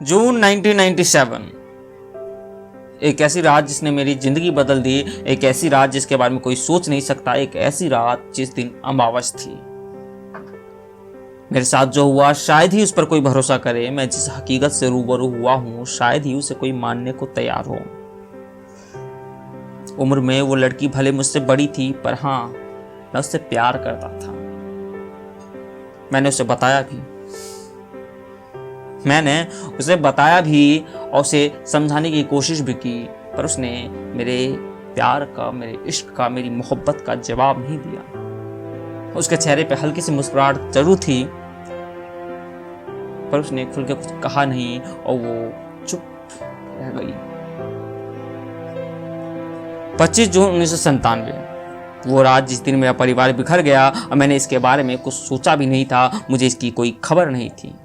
जून 1997, एक ऐसी रात जिसने मेरी जिंदगी बदल दी, एक ऐसी रात जिसके बारे में कोई सोच नहीं सकता, एक ऐसी रात जिस दिन अमावस थी। मेरे साथ जो हुआ शायद ही उस पर कोई भरोसा करे। मैं जिस हकीकत से रूबरू हुआ हूं शायद ही उसे कोई मानने को तैयार हो। उम्र में वो लड़की भले मुझसे बड़ी थी, पर हाँ, मैं उससे प्यार करता था। मैंने उसे बताया भी और उसे समझाने की कोशिश भी की, पर उसने मेरे प्यार का, मेरे इश्क का, मेरी मोहब्बत का जवाब नहीं दिया। उसके चेहरे पे हल्की सी मुस्कुराहट जरूर थी, पर उसने खुल के कुछ कहा नहीं और वो चुप रह गई। 25 जून 1997, वो रात जिस दिन मेरा परिवार बिखर गया और मैंने इसके बारे में कुछ सोचा भी नहीं था। मुझे इसकी कोई खबर नहीं थी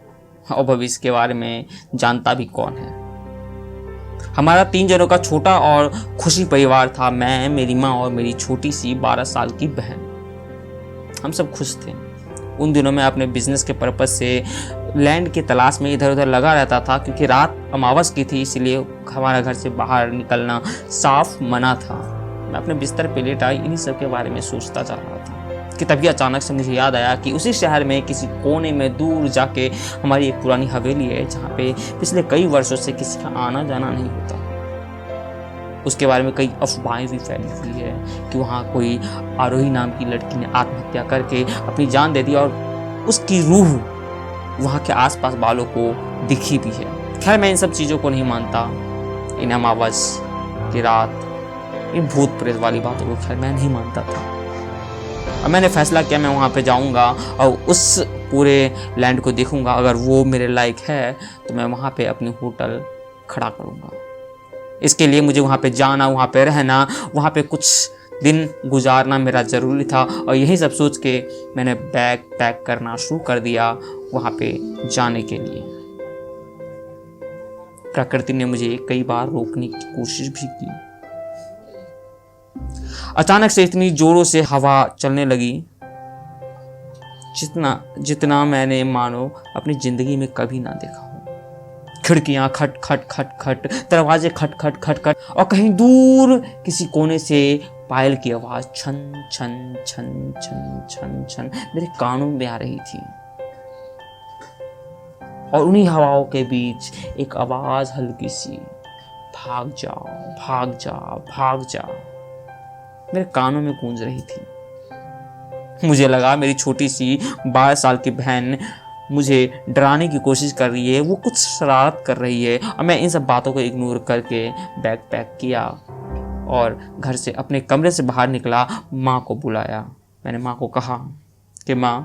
और भविष्य के बारे में जानता भी कौन है। हमारा 3 जनों का छोटा और खुशी परिवार था। मैं, मेरी माँ और मेरी छोटी सी 12 साल की बहन। हम सब खुश थे। उन दिनों में अपने बिजनेस के पर्पज से लैंड की तलाश में इधर उधर लगा रहता था, क्योंकि रात अमावस की थी, इसलिए हमारा घर से बाहर निकलना साफ मना था। मैं अपने बिस्तर पे लेटा इन्हीं सब के बारे में सोचता जा रहा था कि तभी अचानक से मुझे याद आया कि उसी शहर में किसी कोने में दूर जाके हमारी एक पुरानी हवेली है, जहाँ पे पिछले कई वर्षों से किसी का आना जाना नहीं होता। उसके बारे में कई अफवाहें भी फैली हुई है कि वहाँ कोई आरोही नाम की लड़की ने आत्महत्या करके अपनी जान दे दी और उसकी रूह वहाँ के आसपास वालों को दिखी भी है। खैर, मैं इन सब चीज़ों को नहीं मानता। इन अमावस की रात, इन भूत प्रेत वाली बातों को खैर मैं नहीं मानता था। अब मैंने फैसला किया मैं वहाँ पे जाऊँगा और उस पूरे लैंड को देखूँगा। अगर वो मेरे लायक है तो मैं वहाँ पे अपनी होटल खड़ा करूँगा। इसके लिए मुझे वहाँ पे जाना, वहाँ पे रहना, वहाँ पे कुछ दिन गुजारना मेरा ज़रूरी था। और यही सब सोच के मैंने बैग पैक करना शुरू कर दिया वहाँ पे जाने के लिए। प्रकृति ने मुझे कई बार रोकने की कोशिश भी की। अचानक से इतनी जोरों से हवा चलने लगी जितना मैंने मानो अपनी जिंदगी में कभी ना देखा हो। खिड़कियां खट खट खट खट, दरवाजे खट खट खट खट, और कहीं दूर किसी कोने से पायल की आवाज छन छन छन छन छन छन मेरे कानों में आ रही थी। और उन्हीं हवाओं के बीच एक आवाज हल्की सी, भाग जाओ भाग जाओ भाग जाओ, मेरे कानों में गूंज रही थी। मुझे लगा मेरी छोटी सी 12 साल की बहन मुझे डराने की कोशिश कर रही है, वो कुछ शरारत कर रही है। और मैं इन सब बातों को इग्नोर करके बैग पैक किया और घर से अपने कमरे से बाहर निकला। माँ को बुलाया। मैंने माँ को कहा कि माँ,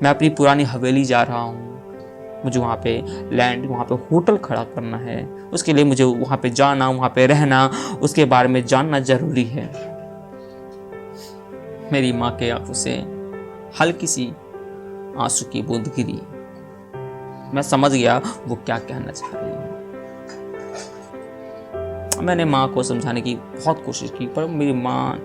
मैं अपनी पुरानी हवेली जा रहा हूँ, मुझे वहाँ पे लैंड, वहाँ पे होटल खड़ा करना है। उसके लिए मुझे वहाँ पे जाना, वहाँ पे रहना, उसके बारे में जानना जरूरी है। मेरी माँ के आंखों से हल्की सी आंसू की बूंद गिरी। मैं समझ गया वो क्या कहना चाह रही है। मैंने माँ को समझाने की बहुत कोशिश की, पर मेरी माँ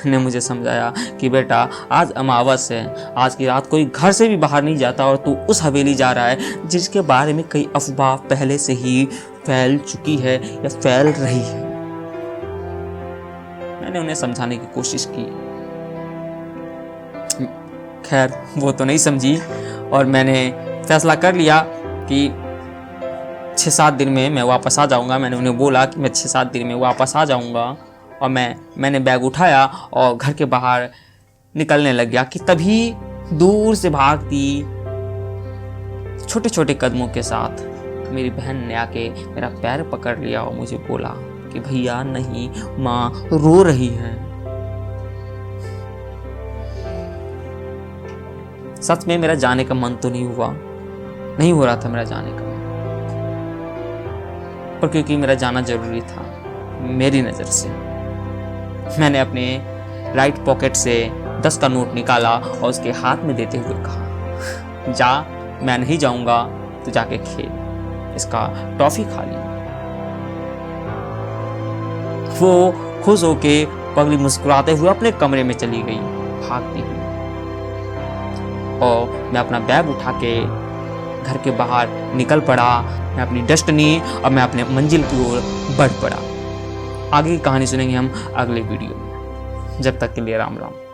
ने मुझे समझाया कि बेटा, आज अमावस है, आज की रात कोई घर से भी बाहर नहीं जाता और तू उस हवेली जा रहा है जिसके बारे में कई अफवाह पहले से ही फैल चुकी है या फैल रही है। मैंने उन्हें समझाने की कोशिश की, खैर वो तो नहीं समझी और मैंने फैसला कर लिया कि 6-7 दिन में मैं वापस आ जाऊंगा। मैंने उन्हें बोला कि मैं 6-7 दिन में वापस आ जाऊंगा और मैंने बैग उठाया और घर के बाहर निकलने लग गया कि तभी दूर से भागती छोटे छोटे कदमों के साथ मेरी बहन ने आके मेरा पैर पकड़ लिया और मुझे बोला कि भैया नहीं, माँ रो रही है। सच में मेरा जाने का मन तो नहीं हो रहा था मेरा जाने का, पर क्योंकि मेरा जाना जरूरी था मेरी नज़र से, मैंने अपने राइट पॉकेट से 10 का नोट निकाला और उसके हाथ में देते हुए कहा, जा, मैं नहीं जाऊंगा, तो जाके खेल, इसका टॉफी खा ली। वो खुश होके पगली मुस्कुराते हुए अपने कमरे में चली गई भागती हुई। और मैं अपना बैग उठा के घर के बाहर निकल पड़ा। मैं अपनी डेस्टिनी और मैं अपने मंजिल की ओर बढ़ पड़ा। आगे की कहानी सुनेंगे हम अगले वीडियो में। जब तक के लिए राम राम।